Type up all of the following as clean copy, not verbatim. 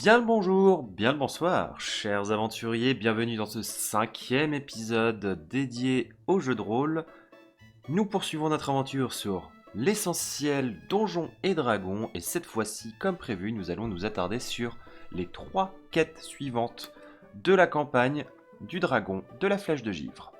Bien le bonjour, bien le bonsoir, chers aventuriers, bienvenue dans ce 5e épisode dédié au jeu de rôle. Nous poursuivons notre aventure sur l'essentiel Donjons et Dragons et cette fois-ci, comme prévu, nous allons nous attarder sur les 3 quêtes suivantes de la campagne du dragon de la flèche de givre.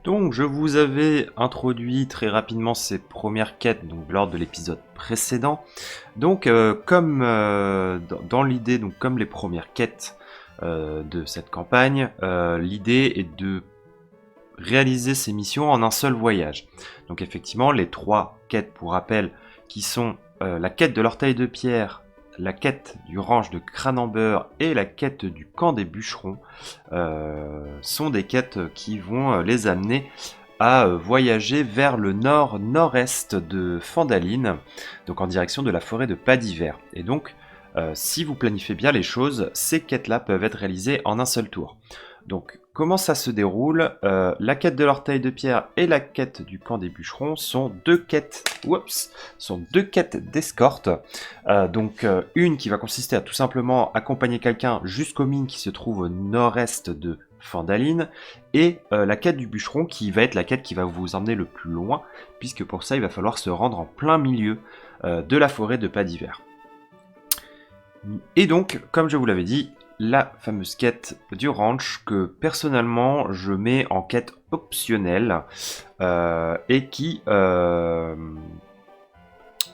Donc, je vous avais introduit très rapidement ces premières quêtes donc, lors de l'épisode précédent. Donc, dans l'idée, donc comme les premières quêtes de cette campagne, l'idée est de réaliser ces missions en un seul voyage. Donc, effectivement, les 3 quêtes, pour rappel, qui sont la quête de l'orteil de pierre, la quête du ranch de Cranamber et la quête du camp des bûcherons sont des quêtes qui vont les amener à voyager vers le nord-nord-est de Fandaline, donc en direction de la forêt de Pas d'Hiver. Et donc, si vous planifiez bien les choses, ces quêtes-là peuvent être réalisées en un seul tour. Donc, comment ça se déroule La quête de l'orteil de pierre et la quête du camp des bûcherons sont deux quêtes d'escorte. Une qui va consister à tout simplement accompagner quelqu'un jusqu'aux mines qui se trouvent au nord-est de Fandaline, et la quête du bûcheron qui va être la quête qui va vous emmener le plus loin, puisque pour ça il va falloir se rendre en plein milieu de la forêt de Pas d'Hiver. Et donc, comme je vous l'avais dit, la fameuse quête du ranch que personnellement je mets en quête optionnelle et qui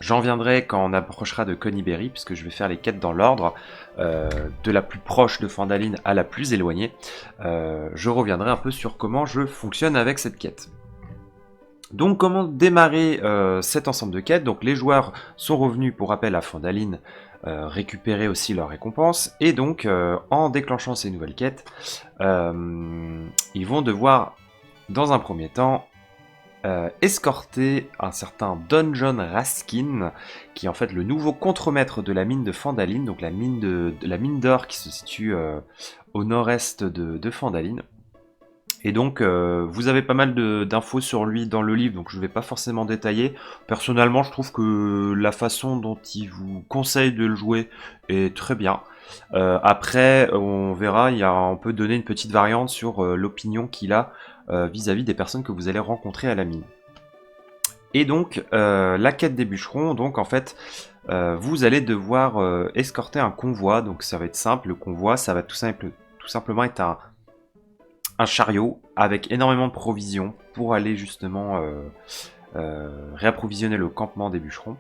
j'en viendrai quand on approchera de Conyberry, puisque je vais faire les quêtes dans l'ordre de la plus proche de Fandaline à la plus éloignée. Je reviendrai un peu sur comment je fonctionne avec cette quête. Donc comment démarrer cet ensemble de quêtes? Donc les joueurs sont revenus pour rappel à Fandaline récupérer aussi leurs récompenses, et donc en déclenchant ces nouvelles quêtes, ils vont devoir dans un premier temps escorter un certain Dungeon Raskin, qui est en fait le nouveau contremaître de la mine de Fandaline, donc la mine d'or qui se situe au nord-est de Fandaline. Et donc, vous avez pas mal d'infos sur lui dans le livre, donc je ne vais pas forcément détailler. Personnellement, je trouve que la façon dont il vous conseille de le jouer est très bien. Après, on verra, on peut donner une petite variante sur l'opinion qu'il a vis-à-vis des personnes que vous allez rencontrer à la mine. Et donc, la quête des bûcherons, donc en fait, vous allez devoir escorter un convoi, donc ça va être simple, le convoi, ça va tout simplement être un chariot avec énormément de provisions pour aller justement réapprovisionner le campement des bûcherons.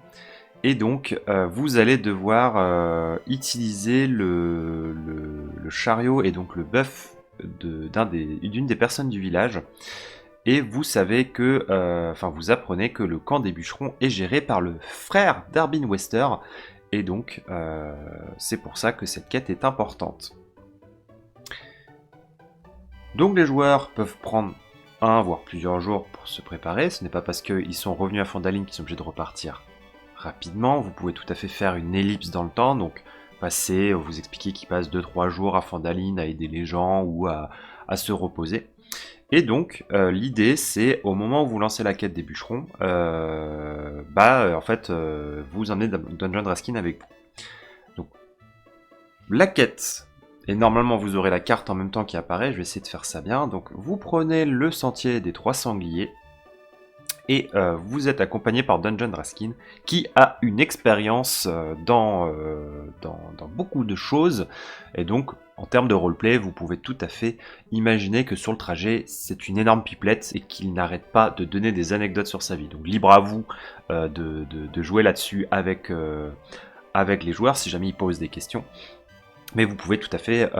Et donc, vous allez devoir utiliser le chariot et donc le bœuf d'une des personnes du village. Et vous savez que, vous apprenez que le camp des bûcherons est géré par le frère d'Arbin Wester. Et donc, c'est pour ça que cette quête est importante. Donc les joueurs peuvent prendre un voire plusieurs jours pour se préparer. Ce n'est pas parce qu'ils sont revenus à Fandaline qu'ils sont obligés de repartir rapidement. Vous pouvez tout à fait faire une ellipse dans le temps, donc vous expliquer qu'ils passent 2-3 jours à Fandaline à aider les gens ou à se reposer. Et donc l'idée c'est au moment où vous lancez la quête des bûcherons, vous emmenez Dungeon Raskin avec vous. Donc la quête. Et normalement, vous aurez la carte en même temps qui apparaît. Je vais essayer de faire ça bien. Donc, vous prenez le sentier des 3 sangliers. Et vous êtes accompagné par Dungeon Raskin, qui a une expérience dans beaucoup de choses. Et donc, en termes de roleplay, vous pouvez tout à fait imaginer que sur le trajet, c'est une énorme pipelette et qu'il n'arrête pas de donner des anecdotes sur sa vie. Donc, libre à vous de jouer là-dessus avec les joueurs, si jamais ils posent des questions. Mais vous pouvez tout à fait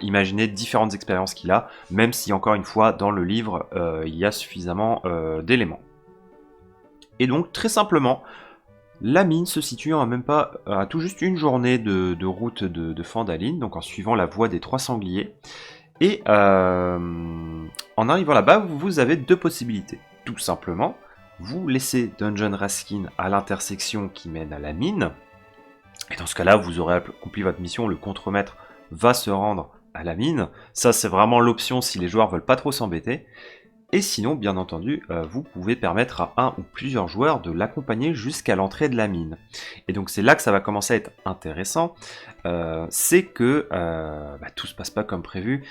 imaginer différentes expériences qu'il a, même si encore une fois dans le livre il y a suffisamment d'éléments. Et donc très simplement, la mine se situe à tout juste une journée de route de Fandaline, donc en suivant la voie des 3 sangliers. Et en arrivant là-bas, vous avez 2 possibilités. Tout simplement, vous laissez Dungeon Raskin à l'intersection qui mène à la mine, Et dans ce cas-là, vous aurez accompli votre mission, le contremaître va se rendre à la mine. Ça, c'est vraiment l'option si les joueurs veulent pas trop s'embêter. Et sinon, bien entendu, vous pouvez permettre à un ou plusieurs joueurs de l'accompagner jusqu'à l'entrée de la mine. Et donc c'est là que ça va commencer à être intéressant, c'est que tout se passe pas comme prévu.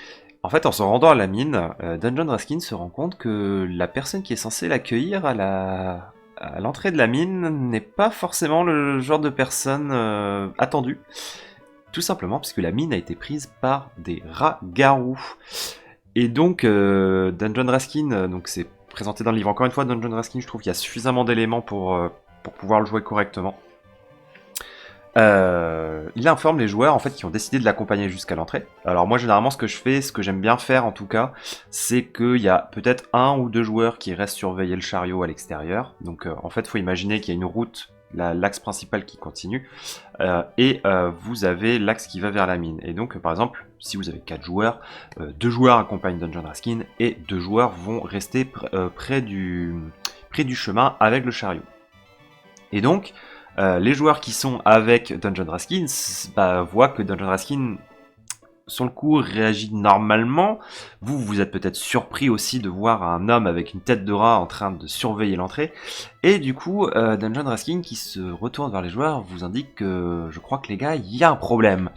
En fait, en se rendant à la mine, Dungeon Raskin se rend compte que la personne qui est censée l'accueillir à l'entrée de la mine n'est pas forcément le genre de personne attendue. Tout simplement parce que la mine a été prise par des rats-garous. Et donc, Dungeon Raskin, donc c'est présenté dans le livre. Encore une fois, Dungeon Raskin, je trouve qu'il y a suffisamment d'éléments pour pouvoir le jouer correctement. Il informe les joueurs en fait qui ont décidé de l'accompagner jusqu'à l'entrée. Alors moi généralement ce que je fais, ce que j'aime bien faire en tout cas, c'est qu'il y a peut-être un ou deux joueurs qui restent surveiller le chariot à l'extérieur. Donc en fait il faut imaginer qu'il y a une route, l'axe principal qui continue, et vous avez l'axe qui va vers la mine. Et donc par exemple si vous avez 4 joueurs, 2 joueurs accompagnent Dungeon Raskin et 2 joueurs vont rester près du chemin avec le chariot. Et donc les joueurs qui sont avec Dungeon Raskin voient que Dungeon Raskin, sur le coup, réagit normalement. Vous êtes peut-être surpris aussi de voir un homme avec une tête de rat en train de surveiller l'entrée. Et du coup, Dungeon Raskin qui se retourne vers les joueurs vous indique que je crois que les gars, il y a un problème.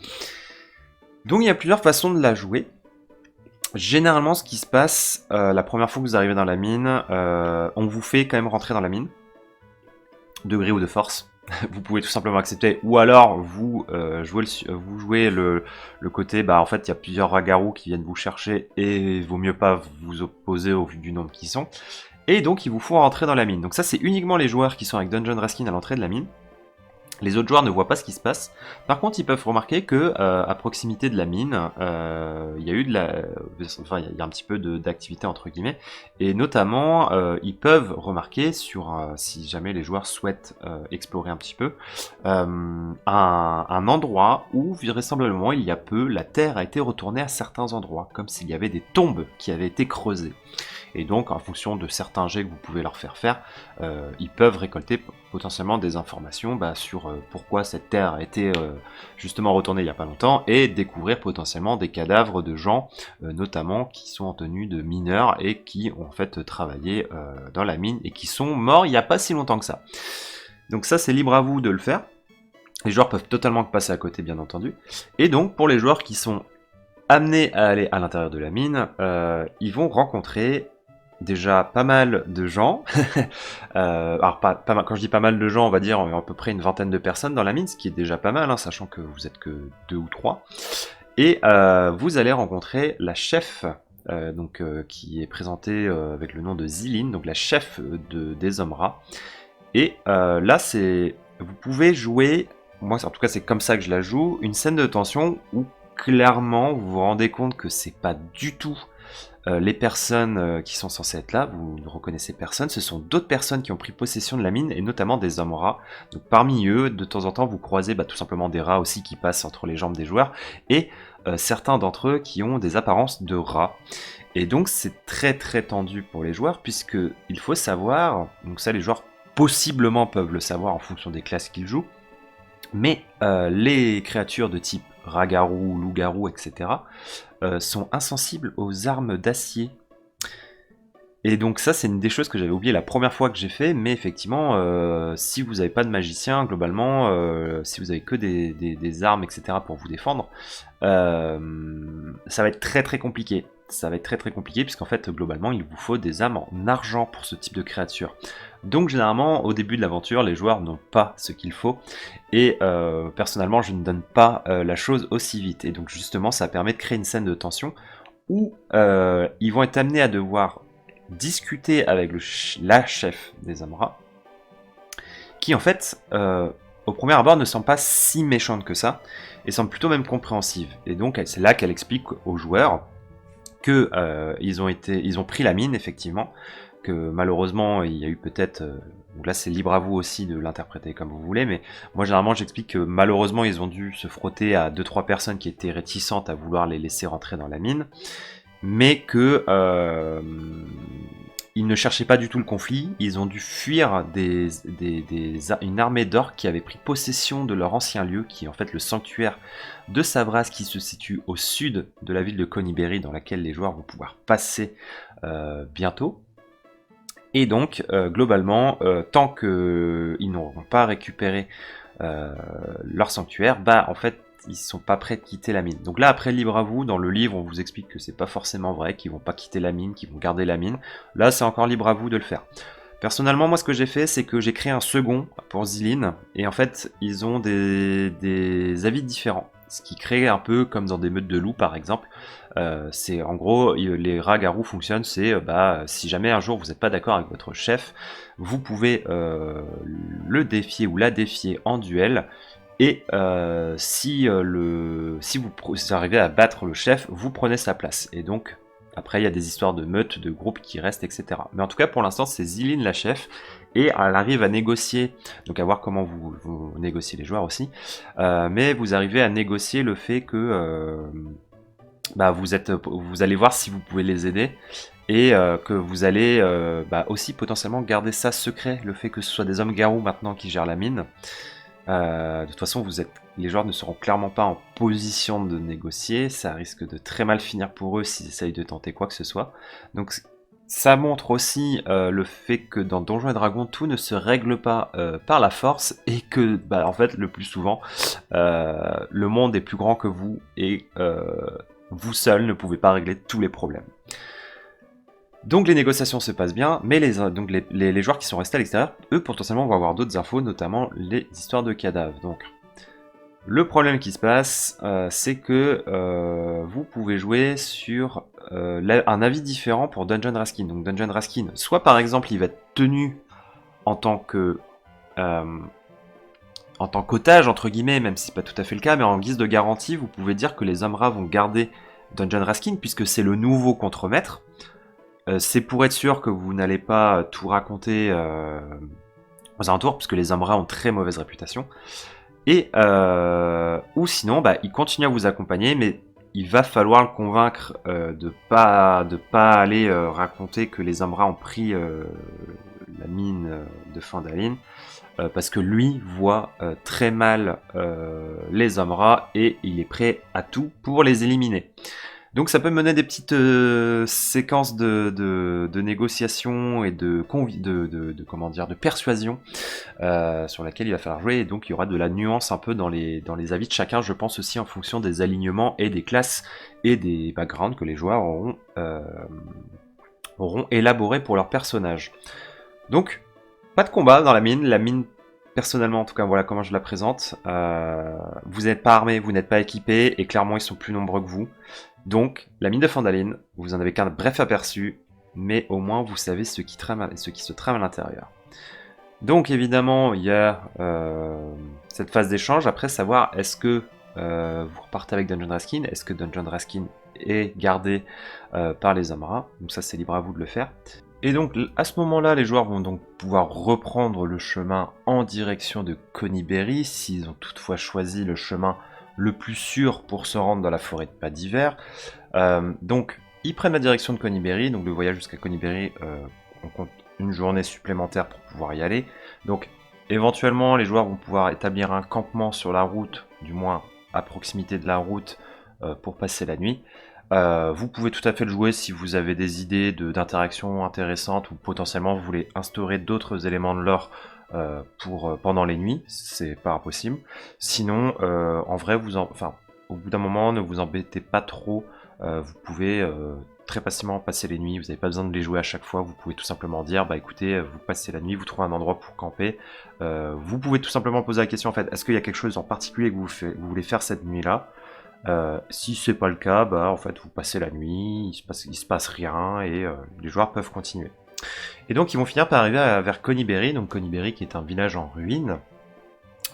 Donc il y a plusieurs façons de la jouer. Généralement, ce qui se passe, la première fois que vous arrivez dans la mine, on vous fait quand même rentrer dans la mine, de gré ou de force. Vous pouvez tout simplement accepter, ou alors vous jouez le côté, en fait il y a plusieurs ragarous qui viennent vous chercher et il vaut mieux pas vous opposer au vu du nombre qui sont. Et donc il vous faut rentrer dans la mine. Donc ça c'est uniquement les joueurs qui sont avec Dungeon Raskin à l'entrée de la mine. Les autres joueurs ne voient pas ce qui se passe. Par contre, ils peuvent remarquer que à proximité de la mine, il y a eu il y a un petit peu d'activité entre guillemets, et notamment, ils peuvent remarquer sur, si jamais les joueurs souhaitent explorer un petit peu, un endroit où vraisemblablement il y a peu, la terre a été retournée à certains endroits, comme s'il y avait des tombes qui avaient été creusées. Et donc, en fonction de certains jets que vous pouvez leur faire, ils peuvent récolter potentiellement des informations sur pourquoi cette terre a été justement retournée il n'y a pas longtemps, et découvrir potentiellement des cadavres de gens, notamment qui sont en tenue de mineurs et qui ont en fait travaillé dans la mine et qui sont morts il n'y a pas si longtemps que ça. Donc ça, c'est libre à vous de le faire. Les joueurs peuvent totalement passer à côté, bien entendu. Et donc, pour les joueurs qui sont amenés à aller à l'intérieur de la mine, ils vont rencontrer déjà pas mal de gens. Alors pas mal, quand je dis pas mal de gens, on va dire à peu près une vingtaine de personnes dans la mine, ce qui est déjà pas mal, sachant que vous êtes que 2 ou 3. Et vous allez rencontrer la chef, qui est présentée avec le nom de Ziline, donc la chef des hommes rats. Et là, vous pouvez jouer, moi en tout cas c'est comme ça que je la joue, une scène de tension où clairement vous vous rendez compte que c'est pas du tout les personnes qui sont censées être là, vous ne reconnaissez personne, ce sont d'autres personnes qui ont pris possession de la mine, et notamment des hommes rats. Donc parmi eux, de temps en temps, vous croisez tout simplement des rats aussi qui passent entre les jambes des joueurs, et certains d'entre eux qui ont des apparences de rats. Et donc c'est très très tendu pour les joueurs, puisque il faut savoir, donc ça les joueurs possiblement peuvent le savoir en fonction des classes qu'ils jouent, mais les créatures de type rat-garou, loup-garou, etc. sont insensibles aux armes d'acier. Et donc ça, c'est une des choses que j'avais oublié la première fois que j'ai fait, mais effectivement, si vous n'avez pas de magicien, globalement, si vous avez que des armes, etc. pour vous défendre, ça va être très très compliqué. Ça va être très très compliqué, puisqu'en fait, globalement, il vous faut des armes en argent pour ce type de créature. Donc généralement, au début de l'aventure, les joueurs n'ont pas ce qu'il faut, et personnellement, je ne donne pas la chose aussi vite. Et donc justement, ça permet de créer une scène de tension, où ils vont être amenés à devoir discuter avec la chef des hommes rats, qui en fait, au premier abord, ne semble pas si méchante que ça, et semble plutôt même compréhensive. Et donc c'est là qu'elle explique aux joueurs que ils ont pris la mine, effectivement, que malheureusement il y a eu peut-être, donc là c'est libre à vous aussi de l'interpréter comme vous voulez, mais moi généralement j'explique que malheureusement ils ont dû se frotter à 2-3 personnes qui étaient réticentes à vouloir les laisser rentrer dans la mine, mais que ils ne cherchaient pas du tout le conflit, ils ont dû fuir une armée d'orques qui avait pris possession de leur ancien lieu, qui est en fait le sanctuaire de Savras, qui se situe au sud de la ville de Conyberry, dans laquelle les joueurs vont pouvoir passer bientôt. Et donc, globalement, tant qu'ils n'auront pas récupéré leur sanctuaire, bah en fait, ils sont pas prêts de quitter la mine. Donc là, après, libre à vous, dans le livre, on vous explique que c'est pas forcément vrai, qu'ils vont pas quitter la mine, qu'ils vont garder la mine. Là, c'est encore libre à vous de le faire. Personnellement, moi, ce que j'ai fait, c'est que j'ai créé un second pour Zilin, et en fait, ils ont des avis différents. Ce qui crée un peu comme dans des meutes de loups, par exemple. C'est en gros, les rats garous fonctionnent, c'est si jamais un jour vous n'êtes pas d'accord avec votre chef, vous pouvez le défier ou la défier en duel. Et si vous arrivez à battre le chef, vous prenez sa place. Et donc, après, il y a des histoires de meutes, de groupes qui restent, etc. Mais en tout cas, pour l'instant, c'est Zilin la chef. Et elle arrive à négocier, donc à voir comment vous négociez les joueurs aussi. Mais vous arrivez à négocier le fait que vous allez voir si vous pouvez les aider. Et que vous allez aussi potentiellement garder ça secret, le fait que ce soit des hommes garous maintenant qui gèrent la mine. De toute façon, les joueurs ne seront clairement pas en position de négocier, ça risque de très mal finir pour eux s'ils essayent de tenter quoi que ce soit. Donc ça montre aussi le fait que dans Donjons et Dragons, tout ne se règle pas par la force, et que, en fait, le plus souvent, le monde est plus grand que vous, et vous seul ne pouvez pas régler tous les problèmes. Donc les négociations se passent bien, mais les joueurs qui sont restés à l'extérieur, eux potentiellement vont avoir d'autres infos, notamment les histoires de cadavres. Donc le problème qui se passe, c'est que vous pouvez jouer sur un avis différent pour Dungeon Raskin. Donc Dungeon Raskin, soit par exemple il va être tenu en tant qu'otage entre guillemets, même si c'est pas tout à fait le cas, mais en guise de garantie, vous pouvez dire que les Umbra vont garder Dungeon Raskin puisque c'est le nouveau contremaître. C'est pour être sûr que vous n'allez pas tout raconter aux alentours, puisque les Umbra ont très mauvaise réputation. Et ou sinon, il continue à vous accompagner, mais il va falloir le convaincre de pas aller raconter que les Umbra ont pris la mine de Phandalin, parce que lui voit très mal les Umbra et il est prêt à tout pour les éliminer. Donc ça peut mener des petites séquences de négociation et de persuasion sur laquelle il va falloir jouer, et donc il y aura de la nuance un peu dans les avis de chacun, je pense aussi en fonction des alignements et des classes et des backgrounds que les joueurs auront élaborés pour leur personnage. Donc, pas de combat dans la mine, personnellement en tout cas, voilà comment je la présente. Vous n'êtes pas armé, vous n'êtes pas équipé, et clairement ils sont plus nombreux que vous. Donc, la mine de Phandalin, vous en avez qu'un bref aperçu, mais au moins vous savez ce qui se trame à l'intérieur. Donc évidemment, il y a cette phase d'échange, après savoir est-ce que vous repartez avec Dungeon Raskin, est-ce que Dungeon Raskin est gardé par les Umbra, donc ça c'est libre à vous de le faire. Et donc à ce moment-là, les joueurs vont donc pouvoir reprendre le chemin en direction de Conyberry, s'ils ont toutefois choisi le chemin le plus sûr pour se rendre dans la forêt de pas d'hiver. Donc ils prennent la direction de Conyberry, donc le voyage jusqu'à Conyberry, on compte une journée supplémentaire pour pouvoir y aller. Donc éventuellement les joueurs vont pouvoir établir un campement sur la route, du moins à proximité de la route, pour passer la nuit. Vous pouvez tout à fait le jouer si vous avez des idées d'interaction intéressantes, ou potentiellement vous voulez instaurer d'autres éléments de lore pendant les nuits, c'est pas impossible. Sinon, en vrai, au bout d'un moment, ne vous embêtez pas trop. Vous pouvez très facilement passer les nuits. Vous n'avez pas besoin de les jouer à chaque fois. Vous pouvez tout simplement dire, écoutez, vous passez la nuit, vous trouvez un endroit pour camper. Vous pouvez tout simplement poser la question, en fait, est-ce qu'il y a quelque chose en particulier que vous voulez faire cette nuit-là? Si c'est pas le cas, en fait, vous passez la nuit, il se passe rien, et les joueurs peuvent continuer. Et donc ils vont finir par arriver vers Conyberry, donc Conyberry qui est un village en ruine.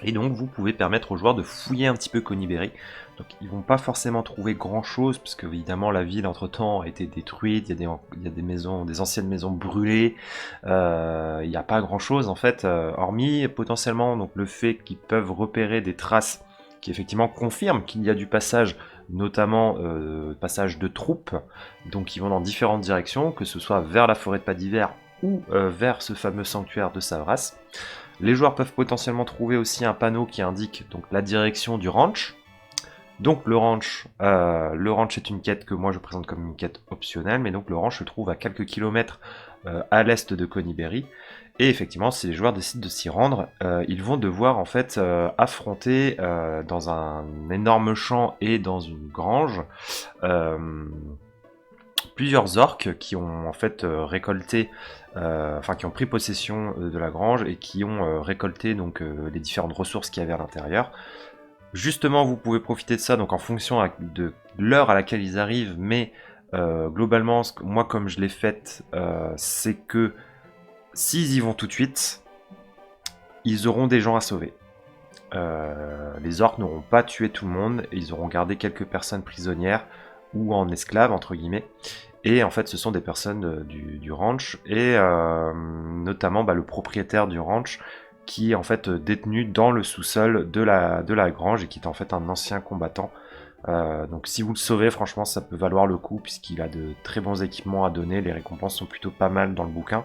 Et donc vous pouvez permettre aux joueurs de fouiller un petit peu Conyberry. Donc ils vont pas forcément trouver grand chose, parce que évidemment la ville entre temps a été détruite, il y a des maisons, des anciennes maisons brûlées, il n'y a pas grand chose en fait, hormis potentiellement donc le fait qu'ils peuvent repérer des traces qui effectivement confirment qu'il y a du passage notamment passage de troupes, donc ils vont dans différentes directions, que ce soit vers la forêt de pas d'hiver ou vers ce fameux sanctuaire de Savras. Les joueurs peuvent potentiellement trouver aussi un panneau qui indique donc la direction du ranch. Donc le ranch est une quête que moi je présente comme une quête optionnelle, mais donc le ranch se trouve à quelques kilomètres à l'est de Conyberry. Et effectivement, si les joueurs décident de s'y rendre, ils vont devoir en fait affronter dans un énorme champ et dans une grange plusieurs orques qui ont en fait récolté, qui ont pris possession de la grange et qui ont récolté donc les différentes ressources qu'il y avait à l'intérieur. Justement, vous pouvez profiter de ça donc en fonction de l'heure à laquelle ils arrivent, mais globalement, moi comme je l'ai fait, c'est que s'ils y vont tout de suite, ils auront des gens à sauver. Les orques n'auront pas tué tout le monde, et ils auront gardé quelques personnes prisonnières ou en esclaves entre guillemets. Et en fait, ce sont des personnes du ranch et notamment le propriétaire du ranch qui est en fait détenu dans le sous-sol de la grange et qui est en fait un ancien combattant. Donc si vous le sauvez, franchement, ça peut valoir le coup puisqu'il a de très bons équipements à donner. Les récompenses sont plutôt pas mal dans le bouquin.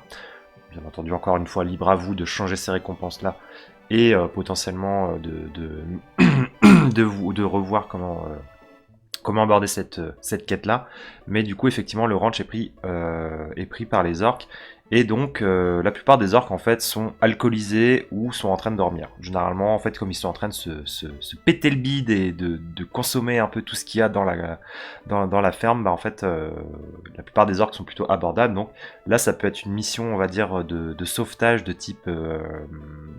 Bien entendu, encore une fois, libre à vous de changer ces récompenses-là et potentiellement de revoir comment aborder cette quête-là. Mais du coup, effectivement, le ranch est pris par les orques. Et donc, la plupart des orques, en fait, sont alcoolisés ou sont en train de dormir. Généralement, en fait, comme ils sont en train de se péter le bide et de consommer un peu tout ce qu'il y a dans la ferme, en fait, la plupart des orques sont plutôt abordables. Donc là, ça peut être une mission, on va dire, de sauvetage de type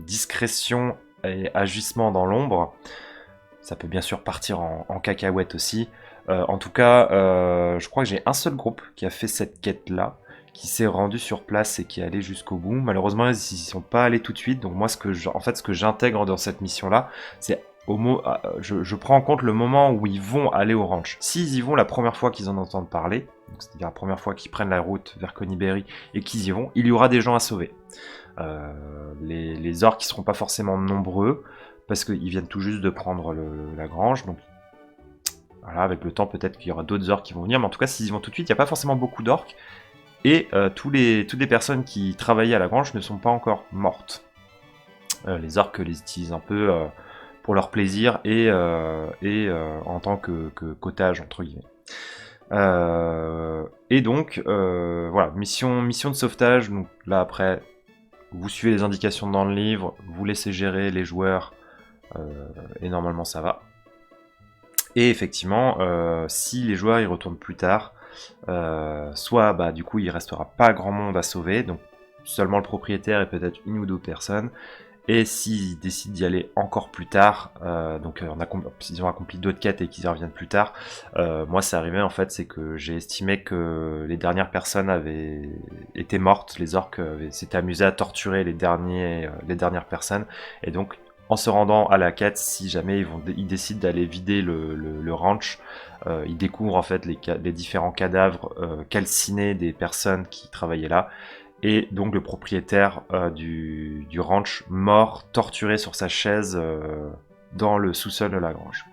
discrétion et agissement dans l'ombre. Ça peut bien sûr partir en cacahuète aussi. En tout cas, je crois que j'ai un seul groupe qui a fait cette quête-là, qui s'est rendu sur place et qui est allé jusqu'au bout. Malheureusement, ils n'y sont pas allés tout de suite. Donc moi, ce que j'intègre dans cette mission-là, c'est je prends en compte le moment où ils vont aller au ranch. S'ils y vont la première fois qu'ils en entendent parler, c'est-à-dire la première fois qu'ils prennent la route vers Conyberry et qu'ils y vont, il y aura des gens à sauver. Les orques qui seront pas forcément nombreux, parce qu'ils viennent tout juste de prendre la grange, donc voilà, avec le temps peut-être qu'il y aura d'autres orques qui vont venir, mais en tout cas s'ils y vont tout de suite, il n'y a pas forcément beaucoup d'orques, et toutes les personnes qui travaillaient à la grange ne sont pas encore mortes. Les orques les utilisent un peu pour leur plaisir et en tant que cottage entre guillemets. Et donc voilà, mission de sauvetage, donc là après vous suivez les indications dans le livre, vous laissez gérer les joueurs et normalement ça va. Et effectivement, si les joueurs y retournent plus tard, soit du coup il restera pas grand monde à sauver, donc seulement le propriétaire et peut-être une ou deux personnes. Et s'ils décident d'y aller encore plus tard, s'ils ont accompli d'autres quêtes et qu'ils y reviennent plus tard, moi c'est arrivé en fait, c'est que j'ai estimé que les dernières personnes avaient été mortes, les orques s'étaient amusés à torturer les dernières personnes, et donc en se rendant à la quête, si jamais ils décident d'aller vider le ranch, ils découvrent en fait les différents cadavres calcinés des personnes qui travaillaient là. Et donc le propriétaire du ranch mort, torturé sur sa chaise dans le sous-sol de la grange.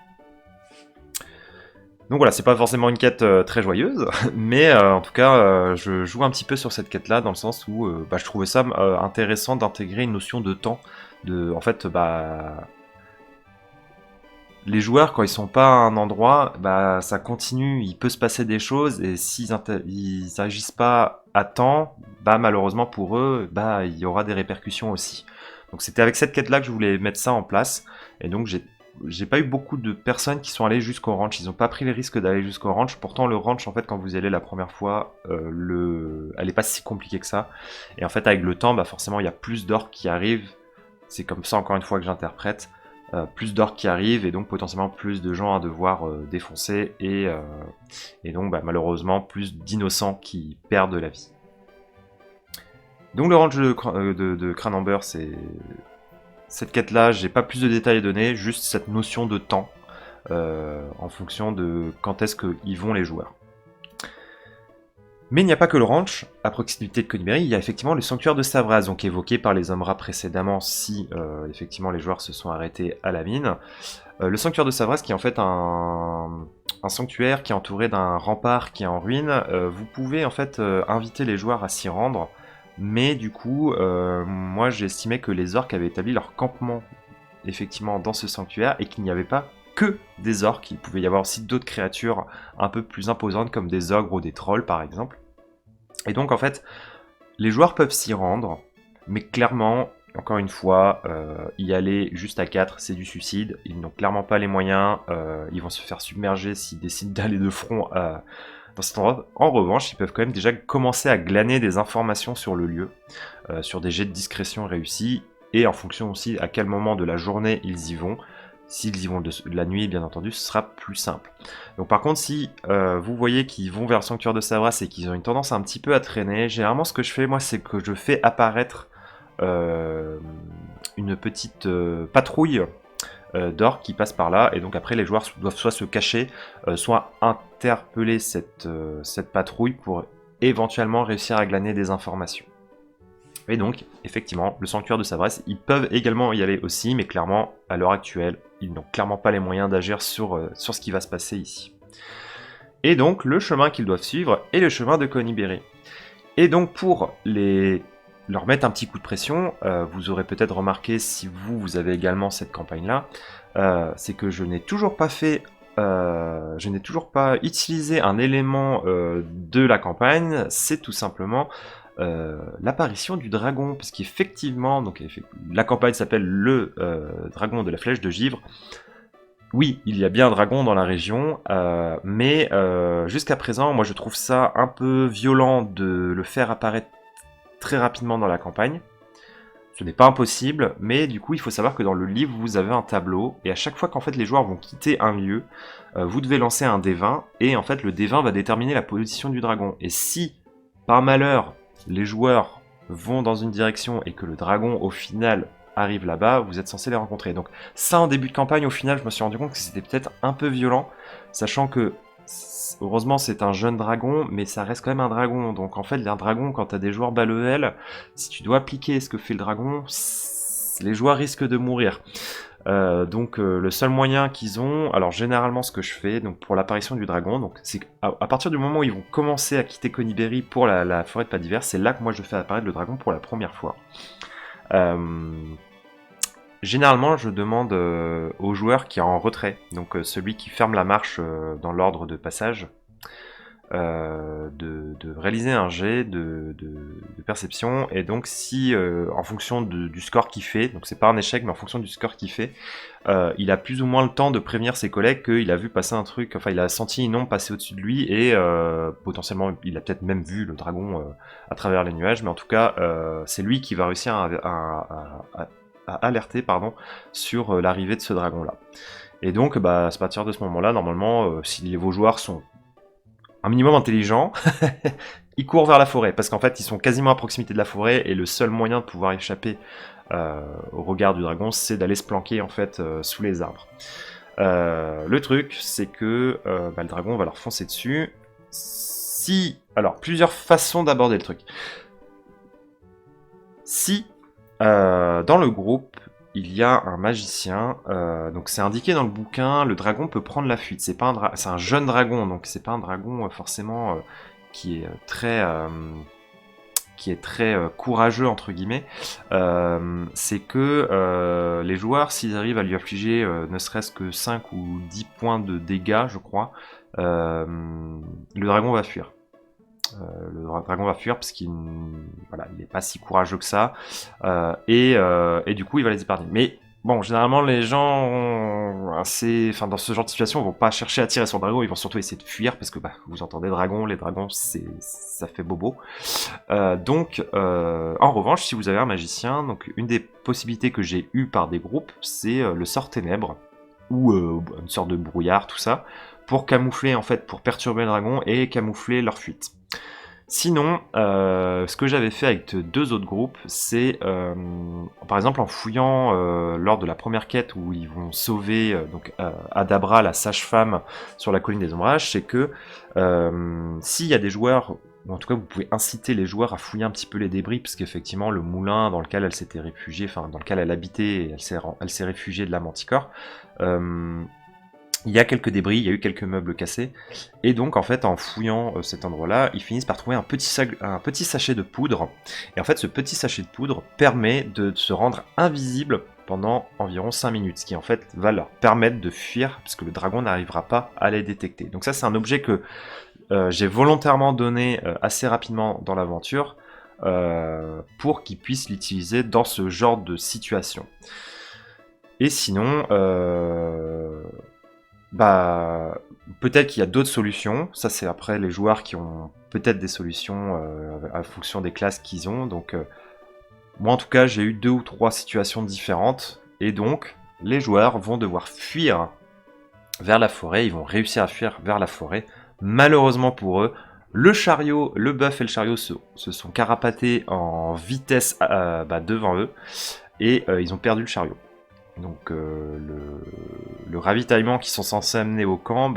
Donc voilà, c'est pas forcément une quête très joyeuse, mais en tout cas, je joue un petit peu sur cette quête-là, dans le sens où je trouvais ça intéressant d'intégrer une notion de temps. Les joueurs, quand ils sont pas à un endroit, ça continue, il peut se passer des choses, et s'ils ils agissent pas à temps, malheureusement pour eux, il y aura des répercussions aussi. Donc c'était avec cette quête-là que je voulais mettre ça en place, et donc j'ai pas eu beaucoup de personnes qui sont allées jusqu'au ranch, ils ont pas pris les risques d'aller jusqu'au ranch. Pourtant le ranch, en fait, quand vous y allez la première fois, elle est pas si compliquée que ça, et en fait avec le temps, forcément il y a plus d'orques qui arrivent. C'est comme ça, encore une fois, que j'interprète. Plus d'orques qui arrivent et donc potentiellement plus de gens à devoir défoncer et donc malheureusement plus d'innocents qui perdent la vie. Donc le ranch de Cranamber, c'est cette quête-là, j'ai pas plus de détails à donner, juste cette notion de temps en fonction de quand est-ce qu'ils vont les joueurs. Mais il n'y a pas que le ranch, à proximité de Conyberry, il y a effectivement le sanctuaire de Savras, donc évoqué par les hommes rats précédemment, si effectivement les joueurs se sont arrêtés à la mine. Le sanctuaire de Savras qui est en fait un sanctuaire qui est entouré d'un rempart qui est en ruine, vous pouvez en fait inviter les joueurs à s'y rendre, mais du coup, moi j'ai estimé que les orques avaient établi leur campement effectivement dans ce sanctuaire et qu'il n'y avait pas que des orques, il pouvait y avoir aussi d'autres créatures un peu plus imposantes comme des ogres ou des trolls par exemple. Et donc en fait, les joueurs peuvent s'y rendre, mais clairement, encore une fois, y aller juste à 4, c'est du suicide. Ils n'ont clairement pas les moyens, ils vont se faire submerger s'ils décident d'aller de front dans cet endroit. En revanche, ils peuvent quand même déjà commencer à glaner des informations sur le lieu, sur des jets de discrétion réussis, et en fonction aussi à quel moment de la journée ils y vont. S'ils y vont de la nuit, bien entendu, ce sera plus simple. Donc par contre, si vous voyez qu'ils vont vers le sanctuaire de Savras et qu'ils ont une tendance un petit peu à traîner, généralement ce que je fais, moi, c'est que je fais apparaître une petite patrouille d'orques qui passe par là, et donc après les joueurs doivent soit se cacher, soit interpeller cette patrouille pour éventuellement réussir à glaner des informations. Et donc, effectivement, le sanctuaire de Savras, ils peuvent également y aller aussi, mais clairement, à l'heure actuelle, ils n'ont clairement pas les moyens d'agir sur ce qui va se passer ici. Et donc, le chemin qu'ils doivent suivre est le chemin de Conyberry. Et donc, pour leur mettre un petit coup de pression, vous aurez peut-être remarqué, si vous avez également cette campagne-là, c'est que je n'ai toujours pas utilisé un élément de la campagne, c'est tout simplement l'apparition du dragon, parce qu'effectivement, donc la campagne s'appelle le dragon de la flèche de givre. Oui, il y a bien un dragon dans la région, mais jusqu'à présent, moi je trouve ça un peu violent de le faire apparaître très rapidement dans la campagne. Ce n'est pas impossible, mais du coup il faut savoir que dans le livre vous avez un tableau, et à chaque fois qu'en fait les joueurs vont quitter un lieu, vous devez lancer un dé20, et en fait le dé20 va déterminer la position du dragon. Et si, par malheur, les joueurs vont dans une direction et que le dragon au final arrive là-bas, vous êtes censé les rencontrer. Donc ça en début de campagne, au final je me suis rendu compte que c'était peut-être un peu violent, sachant que heureusement c'est un jeune dragon, mais ça reste quand même un dragon. Donc en fait un dragon, quand t'as des joueurs bas level, si tu dois appliquer ce que fait le dragon, les joueurs risquent de mourir. Donc le seul moyen qu'ils ont, alors généralement ce que je fais, donc pour l'apparition du dragon, donc c'est à partir du moment où ils vont commencer à quitter Conyberry pour la forêt de pas d'hiver, c'est là que moi je fais apparaître le dragon pour la première fois. Généralement je demande au joueur qui est en retrait, donc celui qui ferme la marche dans l'ordre de passage, de réaliser un jet de perception, et donc si en fonction du score qu'il fait, donc c'est pas un échec mais en fonction du score qu'il fait, il a plus ou moins le temps de prévenir ses collègues qu'il a vu passer un truc, enfin il a senti une ombre passer au-dessus de lui, et potentiellement il a peut-être même vu le dragon à travers les nuages, mais en tout cas c'est lui qui va réussir à alerter sur l'arrivée de ce dragon là. Et donc à partir de ce moment là, normalement si vos joueurs sont un minimum intelligent, ils courent vers la forêt, parce qu'en fait ils sont quasiment à proximité de la forêt, et le seul moyen de pouvoir échapper au regard du dragon, c'est d'aller se planquer en fait sous les arbres. Le truc, c'est que le dragon va leur foncer dessus. Alors, plusieurs façons d'aborder le truc. Si dans le groupe il y a un magicien, donc c'est indiqué dans le bouquin, le dragon peut prendre la fuite. C'est un jeune dragon, donc c'est pas un dragon forcément qui est très courageux entre guillemets. C'est que les joueurs, s'ils arrivent à lui affliger ne serait-ce que 5 ou 10 points de dégâts, je crois, le dragon va fuir. Le dragon va fuir parce qu'il n'est pas si courageux que ça, et du coup il va les épargner. Mais bon, généralement les gens dans ce genre de situation vont pas chercher à tirer sur le dragon, ils vont surtout essayer de fuir, parce que vous entendez dragon, les dragons ça fait bobo. Donc en revanche, si vous avez un magicien, donc une des possibilités que j'ai eues par des groupes, c'est le sort ténèbres, ou une sorte de brouillard, tout ça, pour camoufler en fait, pour perturber le dragon et camoufler leur fuite. Sinon, ce que j'avais fait avec 2 autres groupes, c'est par exemple en fouillant lors de la première quête où ils vont sauver Adabra, la sage-femme, sur la colline des ombrages, c'est que s'il y a des joueurs, ou en tout cas vous pouvez inciter les joueurs à fouiller un petit peu les débris, parce qu'effectivement le moulin dans lequel elle s'était réfugiée, enfin dans lequel elle habitait, elle s'est réfugiée de la Manticore, il y a quelques débris, il y a eu quelques meubles cassés, et donc en fait en fouillant cet endroit-là, ils finissent par trouver un petit sachet de poudre, et en fait ce petit sachet de poudre permet de se rendre invisible pendant environ 5 minutes, ce qui en fait va leur permettre de fuir, parce que le dragon n'arrivera pas à les détecter. Donc ça c'est un objet que j'ai volontairement donné assez rapidement dans l'aventure, pour qu'ils puissent l'utiliser dans ce genre de situation. Et sinon, bah, peut-être qu'il y a d'autres solutions. Ça, c'est après les joueurs qui ont peut-être des solutions à fonction des classes qu'ils ont. Donc, moi, en tout cas, j'ai eu 2 ou 3 situations différentes. Et donc, les joueurs vont devoir fuir vers la forêt. Ils vont réussir à fuir vers la forêt. Malheureusement pour eux, le chariot, le bœuf et le chariot se sont carapatés en vitesse devant eux. Et ils ont perdu le chariot. Donc le ravitaillement qu'ils sont censés amener au camp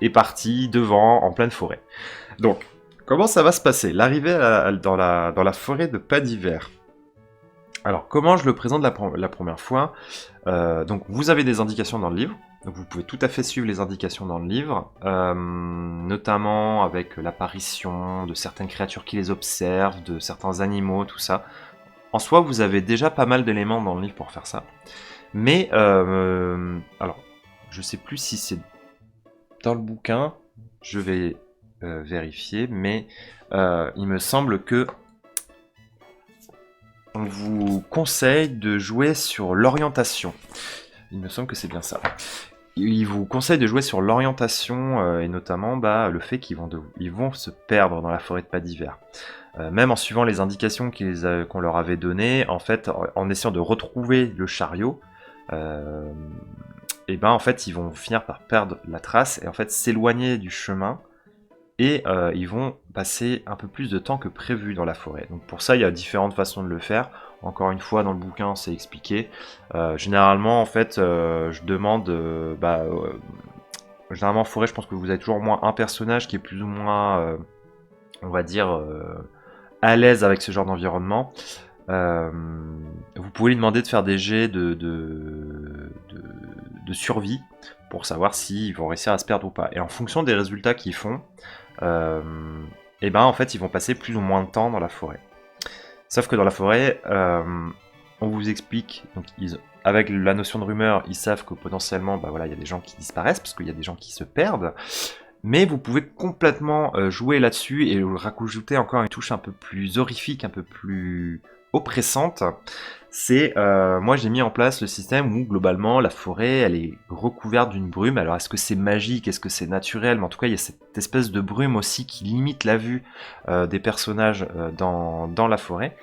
est parti devant, en pleine forêt. Donc, comment ça va se passer? L'arrivée dans la forêt de Pas d'Hiver. Alors, comment je le présente la première fois? Donc, vous avez des indications dans le livre. Donc, vous pouvez tout à fait suivre les indications dans le livre, notamment avec l'apparition de certaines créatures qui les observent, de certains animaux, tout ça. En soi, vous avez déjà pas mal d'éléments dans le livre pour faire ça. Mais, alors, je sais plus si c'est dans le bouquin, je vais vérifier, mais il me semble que on vous conseille de jouer sur l'orientation. Il me semble que c'est bien ça. Il vous conseille de jouer sur l'orientation et notamment le fait qu'ils vont se perdre dans la forêt de Pas d'Hiver. Même en suivant les indications qu'on leur avait données, en fait, en essayant de retrouver le chariot, et en fait, ils vont finir par perdre la trace et en fait s'éloigner du chemin. Et ils vont passer un peu plus de temps que prévu dans la forêt. Donc pour ça, il y a différentes façons de le faire. Encore une fois, dans le bouquin, c'est expliqué. Généralement, en fait, je demande... généralement, en forêt, je pense que vous avez toujours au moins un personnage qui est plus ou moins, on va dire, à l'aise avec ce genre d'environnement. Vous pouvez lui demander de faire des jets de survie pour savoir s'ils vont réussir à se perdre ou pas. Et en fonction des résultats qu'ils font, en fait, ils vont passer plus ou moins de temps dans la forêt. Sauf que dans la forêt, on vous explique, donc avec la notion de rumeur, ils savent que potentiellement, il y a des gens qui disparaissent, parce qu'il y a des gens qui se perdent. Mais vous pouvez complètement jouer là-dessus et rajouter encore une touche un peu plus horrifique, un peu plus oppressante. C'est, moi j'ai mis en place le système où globalement la forêt elle est recouverte d'une brume. Alors est-ce que c'est magique, est-ce que c'est naturel? Mais en tout cas il y a cette espèce de brume aussi qui limite la vue des personnages dans la forêt.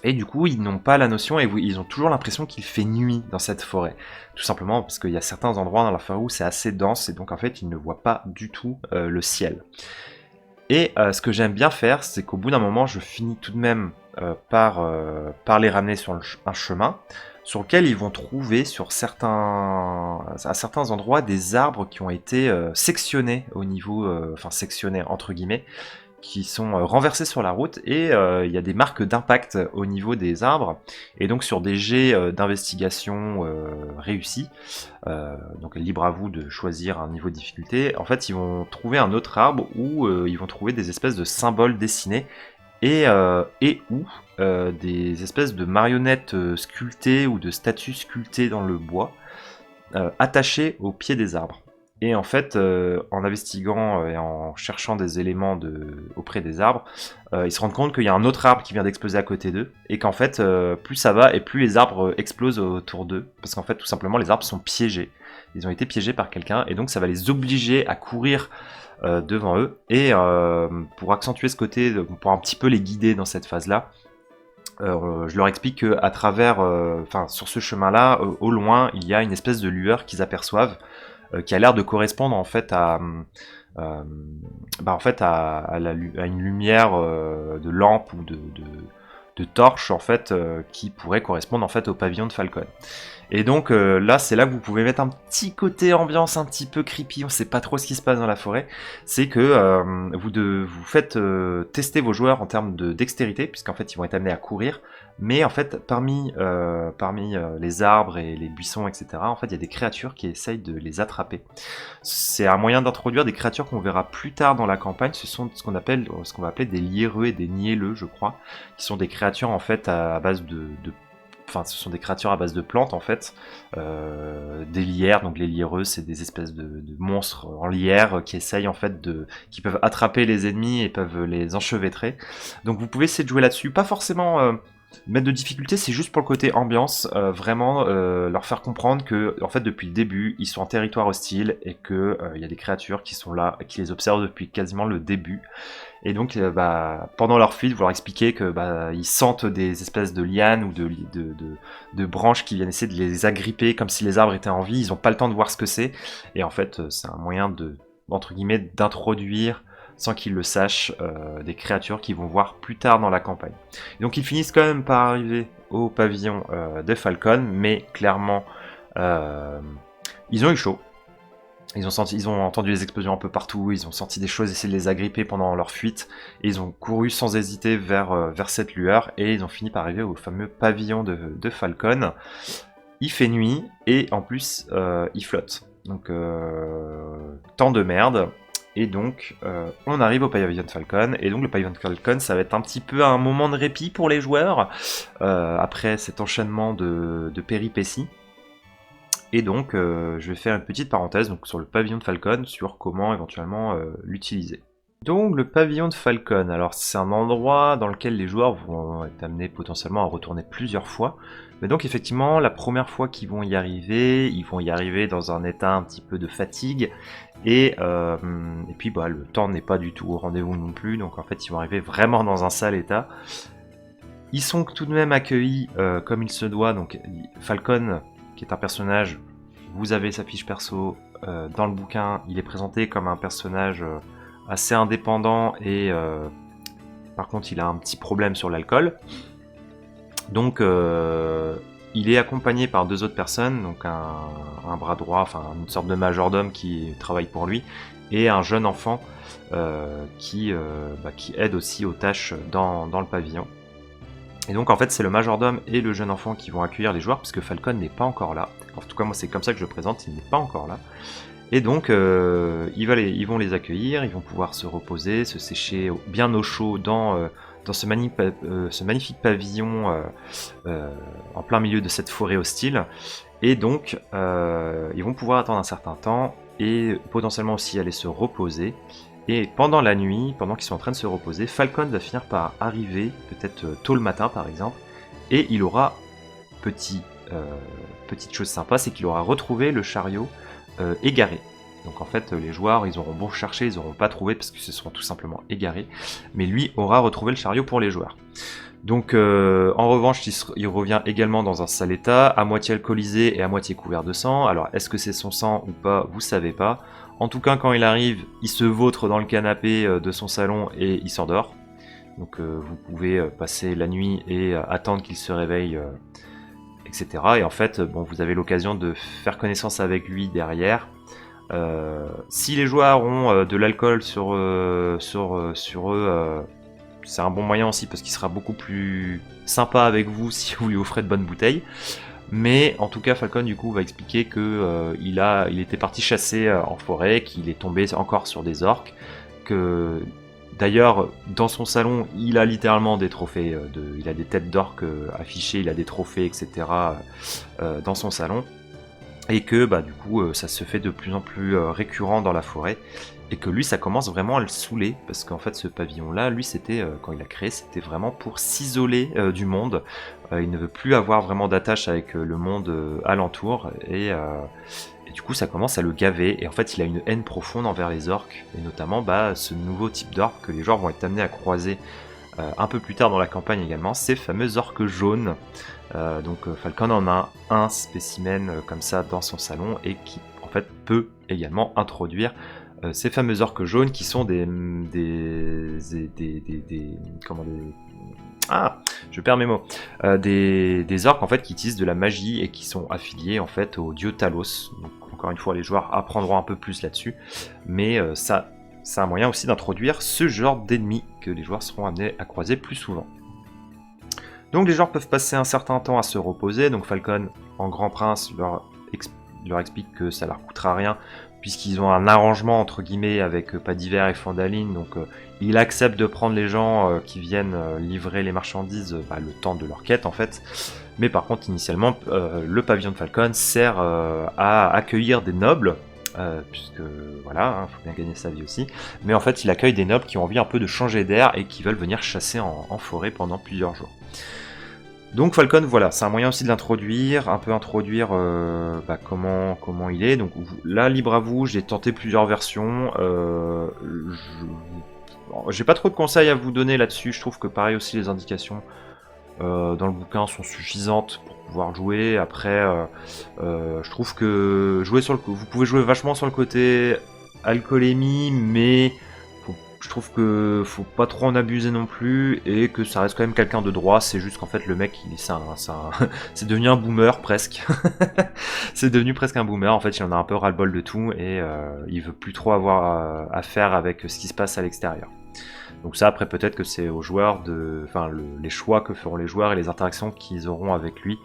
Et du coup, ils n'ont pas la notion et ils ont toujours l'impression qu'il fait nuit dans cette forêt. Tout simplement parce qu'il y a certains endroits dans la forêt où c'est assez dense et donc en fait, ils ne voient pas du tout le ciel. Et ce que j'aime bien faire, c'est qu'au bout d'un moment, je finis tout de même par les ramener sur un chemin sur lequel ils vont trouver à certains endroits des arbres qui ont été sectionnés au niveau, sectionnés entre guillemets, qui sont renversés sur la route et il y a des marques d'impact au niveau des arbres et donc sur des jets d'investigation réussis, donc libre à vous de choisir un niveau de difficulté. En fait ils vont trouver un autre arbre où ils vont trouver des espèces de symboles dessinés et ou des espèces de marionnettes sculptées ou de statues sculptées dans le bois attachées au pied des arbres. Et en fait, en investiguant et en cherchant des éléments auprès des arbres, ils se rendent compte qu'il y a un autre arbre qui vient d'exploser à côté d'eux, et qu'en fait, plus ça va, et plus les arbres explosent autour d'eux, parce qu'en fait, tout simplement, les arbres sont piégés. Ils ont été piégés par quelqu'un, et donc ça va les obliger à courir devant eux, et pour accentuer ce côté, pour un petit peu les guider dans cette phase-là, je leur explique qu'à travers, sur ce chemin-là, au loin, il y a une espèce de lueur qu'ils aperçoivent, qui a l'air de correspondre en fait à une lumière de lampe ou de torche en fait qui pourrait correspondre en fait au pavillon de Falcon. Et donc là, c'est là que vous pouvez mettre un petit côté ambiance un petit peu creepy, on sait pas trop ce qui se passe dans la forêt. C'est que vous faites tester vos joueurs en termes de dextérité, puisqu'en fait ils vont être amenés à courir. Mais en fait, parmi les arbres et les buissons, etc., en fait, il y a des créatures qui essayent de les attraper. C'est un moyen d'introduire des créatures qu'on verra plus tard dans la campagne. Ce sont ce qu'on va appeler des liereux et des nielleux, je crois, qui sont des créatures en fait à base enfin, ce sont des créatures à base de plantes en fait, des lierres. Donc les liereux, c'est des espèces de monstres en lierre qui essayent en fait qui peuvent attraper les ennemis et peuvent les enchevêtrer. Donc vous pouvez essayer de jouer là-dessus, pas forcément mettre de difficulté, c'est juste pour le côté ambiance, vraiment leur faire comprendre que en fait depuis le début ils sont en territoire hostile et que il y a des créatures qui sont là, qui les observent depuis quasiment le début. Et donc, pendant leur fuite, vous leur expliquez que ils sentent des espèces de lianes ou de branches qui viennent essayer de les agripper comme si les arbres étaient en vie. Ils n'ont pas le temps de voir ce que c'est. Et en fait, c'est un moyen entre guillemets, d'introduire, sans qu'ils le sachent, des créatures qu'ils vont voir plus tard dans la campagne. Et donc, ils finissent quand même par arriver au pavillon de Falcon, mais clairement, ils ont eu chaud. Ils ont entendu les explosions un peu partout, ils ont senti des choses essayer de les agripper pendant leur fuite, et ils ont couru sans hésiter vers cette lueur, et ils ont fini par arriver au fameux pavillon de Falcon. Il fait nuit, et en plus, il flotte. Donc, temps de merde. Et donc, on arrive au pavillon de Falcon, et donc le pavillon de Falcon, ça va être un petit peu un moment de répit pour les joueurs, après cet enchaînement de péripéties. Et donc, je vais faire une petite parenthèse donc, sur le pavillon de Falcon, sur comment éventuellement l'utiliser. Donc, le pavillon de Falcon, alors c'est un endroit dans lequel les joueurs vont être amenés potentiellement à retourner plusieurs fois. Mais donc, effectivement, la première fois qu'ils vont y arriver dans un état un petit peu de fatigue. Et puis, le temps n'est pas du tout au rendez-vous non plus. Donc, en fait, ils vont arriver vraiment dans un sale état. Ils sont tout de même accueillis comme il se doit. Donc, Falcon, qui est un personnage, vous avez sa fiche perso dans le bouquin, il est présenté comme un personnage assez indépendant et par contre il a un petit problème sur l'alcool. Donc il est accompagné par 2 autres personnes, donc un bras droit, enfin une sorte de majordome qui travaille pour lui, et un jeune enfant qui aide aussi aux tâches dans le pavillon. Et donc en fait c'est le majordome et le jeune enfant qui vont accueillir les joueurs puisque Falcon n'est pas encore là. En tout cas moi c'est comme ça que je le présente, il n'est pas encore là. Et donc ils vont les accueillir, ils vont pouvoir se reposer, se sécher bien au chaud dans ce magnifique pavillon en plein milieu de cette forêt hostile. Et donc ils vont pouvoir attendre un certain temps et potentiellement aussi aller se reposer. Et pendant la nuit, pendant qu'ils sont en train de se reposer, Falcon va finir par arriver, peut-être tôt le matin par exemple, et il aura, petite chose sympa, c'est qu'il aura retrouvé le chariot égaré. Donc en fait, les joueurs, ils auront beau chercher, ils n'auront pas trouvé parce qu'ils se seront tout simplement égarés, mais lui aura retrouvé le chariot pour les joueurs. Donc en revanche, il revient également dans un sale état, à moitié alcoolisé et à moitié couvert de sang. Alors est-ce que c'est son sang ou pas, vous savez pas. En tout cas, quand il arrive, il se vautre dans le canapé de son salon et il s'endort. Donc vous pouvez passer la nuit et attendre qu'il se réveille, etc. Et en fait, vous avez l'occasion de faire connaissance avec lui derrière. Si les joueurs ont de l'alcool sur eux, c'est un bon moyen aussi parce qu'il sera beaucoup plus sympa avec vous si vous lui offrez de bonnes bouteilles. Mais en tout cas, Falcon du coup va expliquer que il était parti chasser en forêt, qu'il est tombé encore sur des orques, que d'ailleurs dans son salon il a littéralement des trophées, il a des têtes d'orques affichées, il a des trophées, etc. Dans son salon, et que du coup ça se fait de plus en plus récurrent dans la forêt. Et que lui ça commence vraiment à le saouler, parce qu'en fait ce pavillon là, lui c'était, quand il l'a créé, c'était vraiment pour s'isoler du monde. Il ne veut plus avoir vraiment d'attache avec le monde alentour, et du coup ça commence à le gaver, et en fait il a une haine profonde envers les orques, et notamment ce nouveau type d'orque que les joueurs vont être amenés à croiser un peu plus tard dans la campagne également, ces fameux orques jaunes. Donc Falcon en a un spécimen comme ça dans son salon, et qui en fait peut également introduire ces fameux orques jaunes qui sont Ah, je perds mes mots. Des orques en fait qui utilisent de la magie et qui sont affiliés en fait au dieu Talos. Donc, encore une fois, les joueurs apprendront un peu plus là-dessus, mais ça, c'est un moyen aussi d'introduire ce genre d'ennemis que les joueurs seront amenés à croiser plus souvent. Donc les joueurs peuvent passer un certain temps à se reposer. Donc Falcon, en grand prince, leur explique que ça leur coûtera rien puisqu'ils ont un arrangement entre guillemets avec Padiver et Fandaline, donc il accepte de prendre les gens qui viennent livrer les marchandises le temps de leur quête en fait. Mais par contre initialement le pavillon de Falcon sert à accueillir des nobles, puisque voilà, faut bien gagner sa vie aussi. Mais en fait il accueille des nobles qui ont envie un peu de changer d'air et qui veulent venir chasser en forêt pendant plusieurs jours. Donc Falcon, voilà, c'est un moyen aussi de l'introduire, un peu introduire comment il est. Donc là, libre à vous, j'ai tenté plusieurs versions. J'ai pas trop de conseils à vous donner là-dessus. Je trouve que pareil aussi les indications dans le bouquin sont suffisantes pour pouvoir jouer. Après, je trouve que vous pouvez jouer vachement sur le côté alcoolémie, mais je trouve que faut pas trop en abuser non plus et que ça reste quand même quelqu'un de droit. C'est juste qu'en fait le mec c'est devenu un boomer presque. C'est devenu presque un boomer. En fait, il en a un peu ras-le-bol de tout et il veut plus trop avoir à faire avec ce qui se passe à l'extérieur. Donc ça, après peut-être que c'est aux joueurs les choix que feront les joueurs et les interactions qu'ils auront avec lui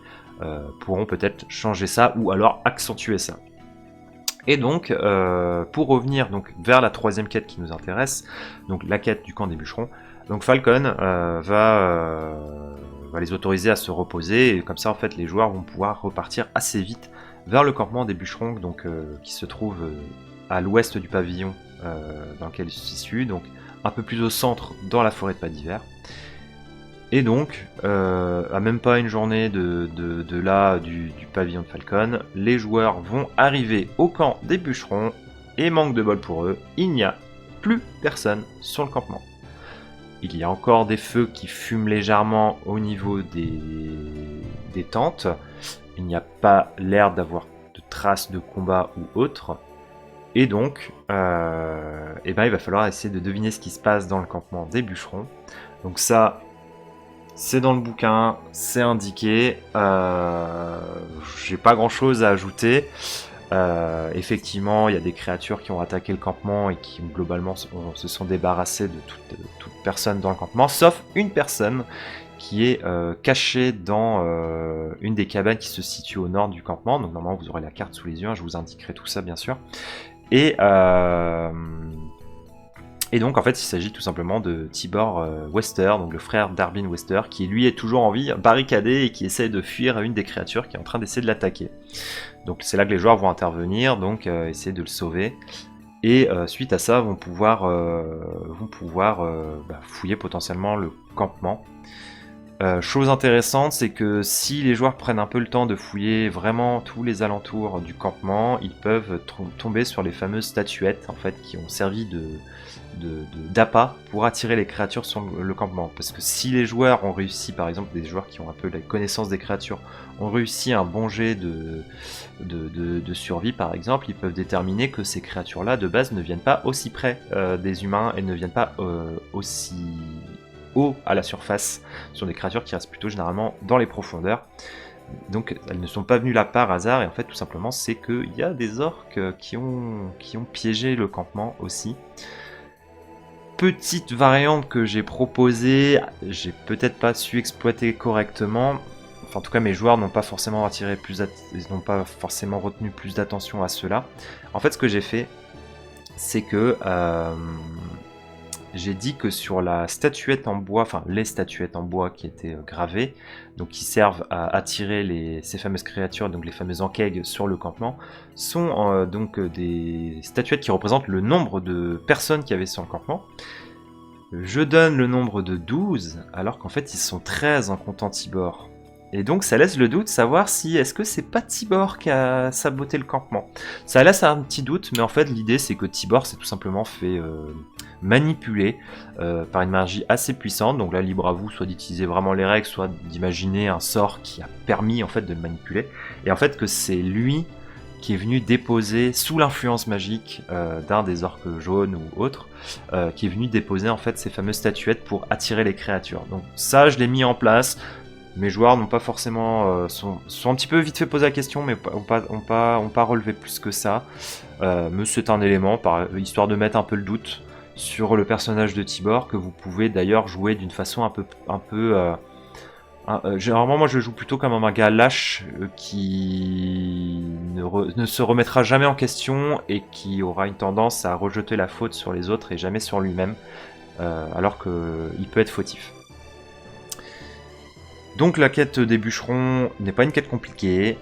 pourront peut-être changer ça ou alors accentuer ça. Et donc, pour revenir donc, vers la troisième quête qui nous intéresse, donc la quête du camp des bûcherons, donc Falcon va les autoriser à se reposer, et comme ça en fait les joueurs vont pouvoir repartir assez vite vers le campement des bûcherons, donc, qui se trouve à l'ouest du pavillon dans lequel ils se situent, donc un peu plus au centre dans la forêt de Padiver. Et donc, à même pas une journée du pavillon de Falcon, les joueurs vont arriver au camp des bûcherons, et manque de bol pour eux, il n'y a plus personne sur le campement. Il y a encore des feux qui fument légèrement au niveau des tentes, il n'y a pas l'air d'avoir de traces de combat ou autre, et donc, il va falloir essayer de deviner ce qui se passe dans le campement des bûcherons. Donc ça... c'est dans le bouquin, c'est indiqué, j'ai pas grand chose à ajouter. Effectivement, il y a des créatures qui ont attaqué le campement et qui globalement se sont débarrassées de toute personne dans le campement, sauf une personne qui est cachée dans une des cabanes qui se situe au nord du campement. Donc normalement vous aurez la carte sous les yeux, je vous indiquerai tout ça bien sûr. Et donc en fait il s'agit tout simplement de Tibor Wester, donc le frère d'Arbin Wester, qui lui est toujours en vie, barricadé et qui essaie de fuir une des créatures qui est en train d'essayer de l'attaquer. Donc c'est là que les joueurs vont intervenir, donc essayer de le sauver. Et suite à ça vont pouvoir fouiller potentiellement le campement. Chose intéressante, c'est que si les joueurs prennent un peu le temps de fouiller vraiment tous les alentours du campement, ils peuvent tomber sur les fameuses statuettes en fait qui ont servi d'appât pour attirer les créatures sur le campement. Parce que si les joueurs ont réussi, par exemple des joueurs qui ont un peu la connaissance des créatures, ont réussi un bon jet de survie par exemple, ils peuvent déterminer que ces créatures-là de base ne viennent pas aussi près des humains et ne viennent pas aussi haut à la surface, ce sont des créatures qui restent plutôt généralement dans les profondeurs. Donc elles ne sont pas venues là par hasard, et en fait tout simplement c'est qu'il y a des orques qui ont piégé le campement aussi. Petite variante que j'ai proposée, j'ai peut-être pas su exploiter correctement. Enfin, en tout cas mes joueurs n'ont pas forcément retenu plus d'attention à cela. En fait ce que j'ai fait, c'est que j'ai dit que sur la statuette en bois, enfin les statuettes en bois qui étaient gravées, donc qui servent à attirer ces fameuses créatures, donc les fameux ankegs sur le campement, sont donc des statuettes qui représentent le nombre de personnes qu'il y avait sur le campement. Je donne le nombre de 12, alors qu'en fait ils sont 13 en comptant Tibor. Et donc ça laisse le doute savoir si est-ce que c'est pas Tibor qui a saboté le campement. Ça laisse un petit doute, mais en fait l'idée c'est que Tibor s'est tout simplement fait manipuler par une magie assez puissante. Donc là libre à vous soit d'utiliser vraiment les règles, soit d'imaginer un sort qui a permis en fait de le manipuler. Et en fait que c'est lui qui est venu déposer, sous l'influence magique d'un des orques jaunes ou autres, qui est venu déposer en fait ces fameuses statuettes pour attirer les créatures. Donc ça, je l'ai mis en place. Mes joueurs n'ont pas forcément sont un petit peu vite fait poser la question, mais ont pas relevé plus que ça. Mais c'est un élément, histoire de mettre un peu le doute sur le personnage de Tibor, que vous pouvez d'ailleurs jouer d'une façon généralement, moi je joue plutôt comme un gars lâche qui ne se remettra jamais en question et qui aura une tendance à rejeter la faute sur les autres et jamais sur lui-même, alors qu'il peut être fautif. Donc la quête des bûcherons n'est pas une quête compliquée,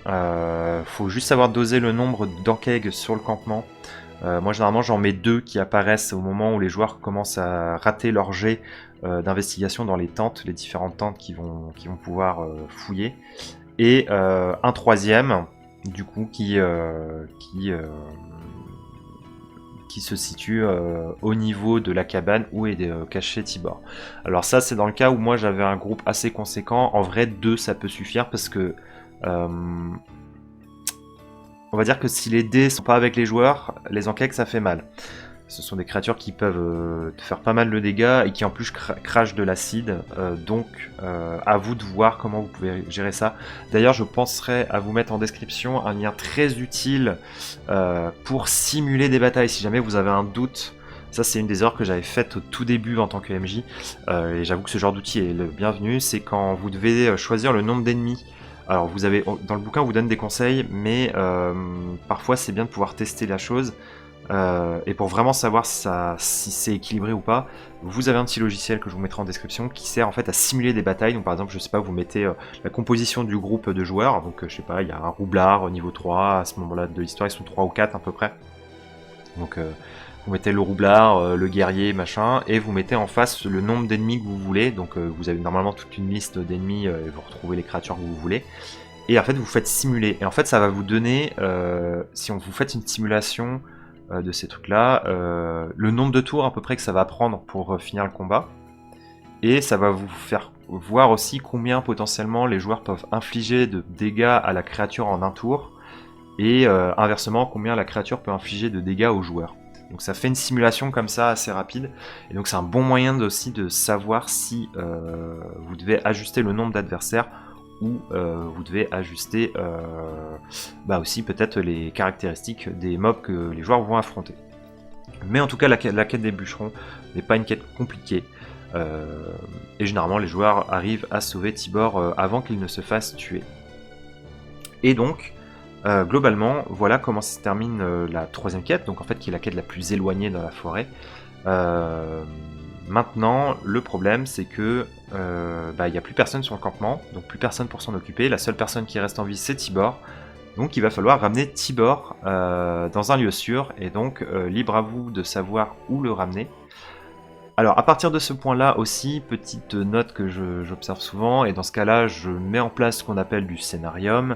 faut juste savoir doser le nombre d'enkegs sur le campement. Moi généralement j'en mets 2 qui apparaissent au moment où les joueurs commencent à rater leur jet d'investigation dans les tentes, les différentes tentes qui vont pouvoir fouiller, et un troisième du coup qui se situe au niveau de la cabane où est caché Tibor. Alors ça c'est dans le cas où moi j'avais un groupe assez conséquent. En vrai 2 ça peut suffire parce que on va dire que si les dés sont pas avec les joueurs, les enquêtes ça fait mal. Ce sont des créatures qui peuvent te faire pas mal de dégâts et qui en plus crachent de l'acide. Donc à vous de voir comment vous pouvez gérer ça. D'ailleurs je penserai à vous mettre en description un lien très utile pour simuler des batailles. Si jamais vous avez un doute, ça c'est une des erreurs que j'avais faites au tout début en tant que MJ. Et j'avoue que ce genre d'outil est le bienvenu. C'est quand vous devez choisir le nombre d'ennemis. Alors vous avez, dans le bouquin on vous donne des conseils, mais parfois c'est bien de pouvoir tester la chose. Et pour vraiment savoir si c'est équilibré ou pas, vous avez un petit logiciel que je vous mettrai en description qui sert en fait à simuler des batailles. Donc par exemple, je sais pas, vous mettez la composition du groupe de joueurs, donc je sais pas, il y a un roublard au niveau 3, à ce moment-là de l'histoire ils sont 3 ou 4 à peu près. Donc vous mettez le roublard, le guerrier, machin, et vous mettez en face le nombre d'ennemis que vous voulez. Donc vous avez normalement toute une liste d'ennemis, et vous retrouvez les créatures que vous voulez. Et en fait vous faites simuler. Et en fait ça va vous donner, si on vous fait une simulation de ces trucs là, le nombre de tours à peu près que ça va prendre pour finir le combat, et ça va vous faire voir aussi combien potentiellement les joueurs peuvent infliger de dégâts à la créature en un tour, et inversement combien la créature peut infliger de dégâts aux joueurs. Donc ça fait une simulation comme ça assez rapide, et donc c'est un bon moyen aussi de savoir si vous devez ajuster le nombre d'adversaires où vous devez ajuster aussi peut-être les caractéristiques des mobs que les joueurs vont affronter. Mais en tout cas la quête des bûcherons n'est pas une quête compliquée, et généralement les joueurs arrivent à sauver Tibor avant qu'il ne se fasse tuer. Et donc globalement voilà comment se termine la troisième quête, donc en fait qui est la quête la plus éloignée dans la forêt. Maintenant, le problème, c'est que il n'y a plus personne sur le campement, donc plus personne pour s'en occuper. La seule personne qui reste en vie, c'est Tibor. Donc il va falloir ramener Tibor dans un lieu sûr, et donc libre à vous de savoir où le ramener. Alors à partir de ce point-là aussi, petite note que j'observe souvent, et dans ce cas-là je mets en place ce qu'on appelle du scénarium,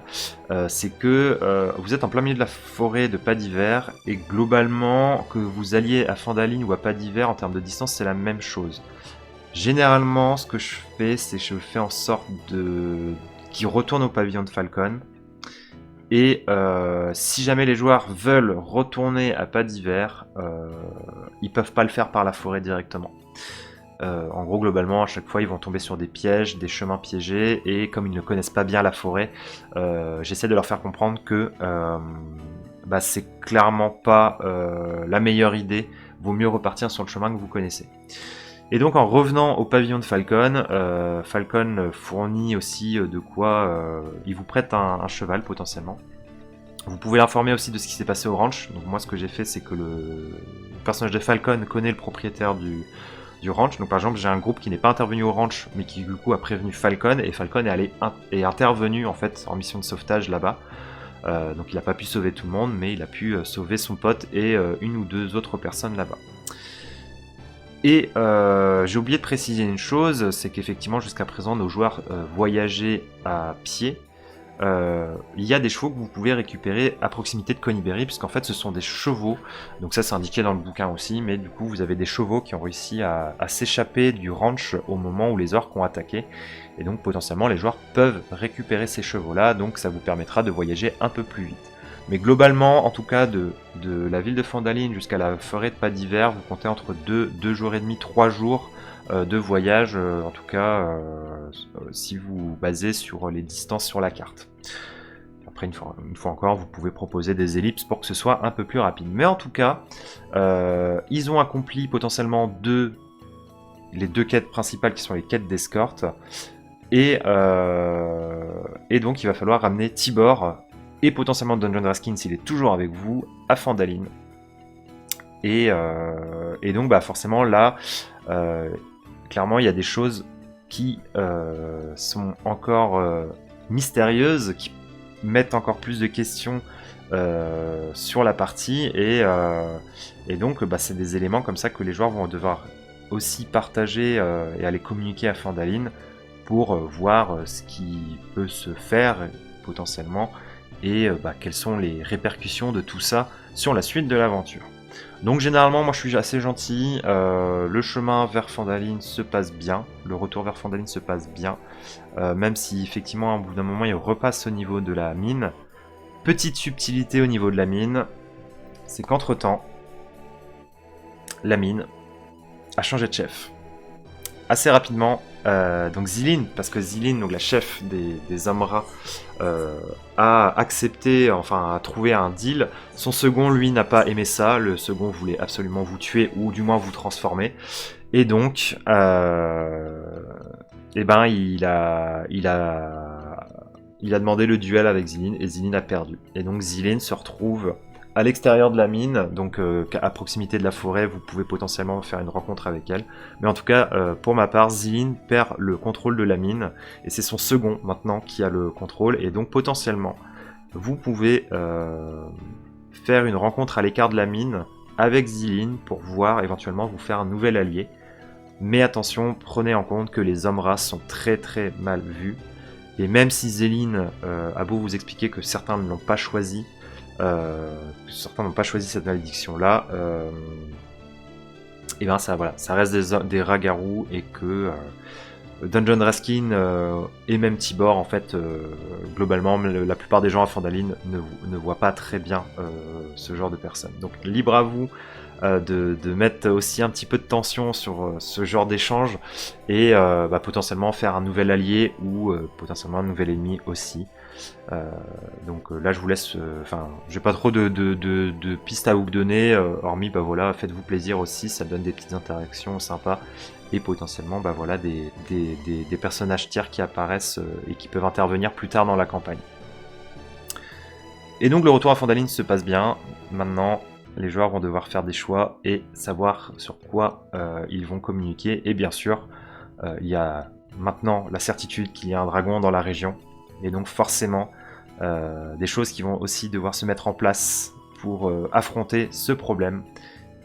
c'est que vous êtes en plein milieu de la forêt de Pas d'Hiver, et globalement que vous alliez à Phandalin ou à Pas d'Hiver en termes de distance c'est la même chose. Généralement ce que je fais c'est que je fais en sorte qu'ils retournent au pavillon de Falcon. Et si jamais les joueurs veulent retourner à Pas d'Hiver, ils peuvent pas le faire par la forêt directement. En gros, globalement, à chaque fois, ils vont tomber sur des pièges, des chemins piégés, et comme ils ne connaissent pas bien la forêt, j'essaie de leur faire comprendre que c'est clairement pas la meilleure idée. Vaut mieux repartir sur le chemin que vous connaissez. Et donc en revenant au pavillon de Falcon, Falcon fournit aussi de quoi, il vous prête un cheval potentiellement. Vous pouvez l'informer aussi de ce qui s'est passé au ranch. Donc moi ce que j'ai fait c'est que le personnage de Falcon connaît le propriétaire du ranch. Donc par exemple j'ai un groupe qui n'est pas intervenu au ranch mais qui du coup a prévenu Falcon, et Falcon est intervenu en fait en mission de sauvetage là-bas. Donc il n'a pas pu sauver tout le monde, mais il a pu sauver son pote et une ou deux autres personnes là-bas. Et j'ai oublié de préciser une chose, c'est qu'effectivement jusqu'à présent nos joueurs voyageaient à pied. Il y a des chevaux que vous pouvez récupérer à proximité de Conyberry, puisqu'en fait ce sont des chevaux, donc ça c'est indiqué dans le bouquin aussi, mais du coup vous avez des chevaux qui ont réussi à s'échapper du ranch au moment où les orques ont attaqué, et donc potentiellement les joueurs peuvent récupérer ces chevaux là, donc ça vous permettra de voyager un peu plus vite. Mais globalement, en tout cas, de la ville de Phandalin jusqu'à la forêt de Pas d'Hiver, vous comptez entre 2 jours et demi, 3 jours de voyage, en tout cas, si vous basez sur les distances sur la carte. Après, une fois encore, vous pouvez proposer des ellipses pour que ce soit un peu plus rapide. Mais en tout cas, ils ont accompli potentiellement les 2 quêtes principales qui sont les quêtes d'escorte. Et donc, il va falloir ramener Tibor et potentiellement Dungeon Raskin s'il est toujours avec vous à Phandalin. Et donc, bah, forcément, là, clairement, il y a des choses qui sont encore mystérieuses, qui mettent encore plus de questions sur la partie. Et donc, bah, c'est des éléments comme ça que les joueurs vont devoir aussi partager et aller communiquer à Phandalin pour voir ce qui peut se faire potentiellement et bah, quelles sont les répercussions de tout ça sur la suite de l'aventure. Donc généralement, moi je suis assez gentil, le chemin vers Phandalin se passe bien, le retour vers Phandalin se passe bien, même si effectivement, au bout d'un moment, il repasse au niveau de la mine. Petite subtilité au niveau de la mine, c'est qu'entre-temps, la mine a changé de chef. Assez rapidement, donc Zilin, parce que Zilin, donc la chef des Amra, a accepté, enfin a trouvé un deal. Son second, lui, n'a pas aimé ça. Le second voulait absolument vous tuer ou du moins vous transformer. Et donc, eh ben, il a demandé le duel avec Zilin et Zilin a perdu. Et donc Zilin se retrouve à l'extérieur de la mine, donc à proximité de la forêt, vous pouvez potentiellement faire une rencontre avec elle. Mais en tout cas, pour ma part, Zilin perd le contrôle de la mine, et c'est son second maintenant qui a le contrôle, et donc potentiellement, vous pouvez faire une rencontre à l'écart de la mine avec Zilin pour voir éventuellement vous faire un nouvel allié. Mais attention, prenez en compte que les Omras sont très très mal vus, et même si Zilin a beau vous expliquer que certains ne l'ont pas choisi, certains n'ont pas choisi cette malédiction-là, et ben ça, voilà, ça reste des rats-garous et que Dungeon Raskin et même Tibor, en fait, globalement, la plupart des gens à Phandalin ne voient pas très bien ce genre de personnes. Donc libre à vous de mettre aussi un petit peu de tension sur ce genre d'échange et bah, potentiellement faire un nouvel allié ou potentiellement un nouvel ennemi aussi. Donc là je vous laisse, enfin j'ai pas trop de pistes à vous donner, hormis bah voilà, faites-vous plaisir aussi, ça donne des petites interactions sympas et potentiellement bah voilà des personnages tiers qui apparaissent et qui peuvent intervenir plus tard dans la campagne. Et donc le retour à Phandalin se passe bien. Maintenant les joueurs vont devoir faire des choix et savoir sur quoi ils vont communiquer, et bien sûr il y a maintenant la certitude qu'il y a un dragon dans la région. Et donc forcément, des choses qui vont aussi devoir se mettre en place pour affronter ce problème.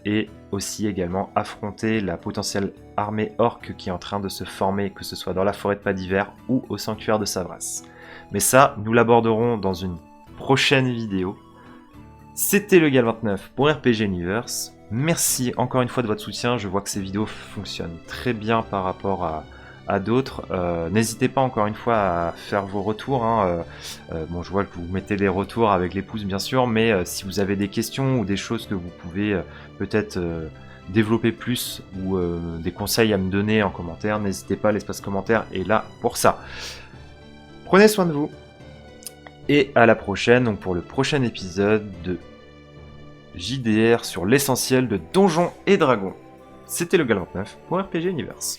Et aussi également affronter la potentielle armée orque qui est en train de se former, que ce soit dans la forêt de Pas d'Hiver ou au sanctuaire de Savras. Mais ça, nous l'aborderons dans une prochaine vidéo. C'était le Gal29 pour RPG Universe. Merci encore une fois de votre soutien. Je vois que ces vidéos fonctionnent très bien par rapport à d'autres. N'hésitez pas encore une fois à faire vos retours. Bon, je vois que vous mettez des retours avec les pouces bien sûr, mais si vous avez des questions ou des choses que vous pouvez peut-être développer plus ou des conseils à me donner en commentaire, n'hésitez pas, l'espace commentaire est là pour ça. Prenez soin de vous et à la prochaine donc pour le prochain épisode de JDR sur l'essentiel de Donjons et Dragons. C'était le Gal29 pour RPG Universe.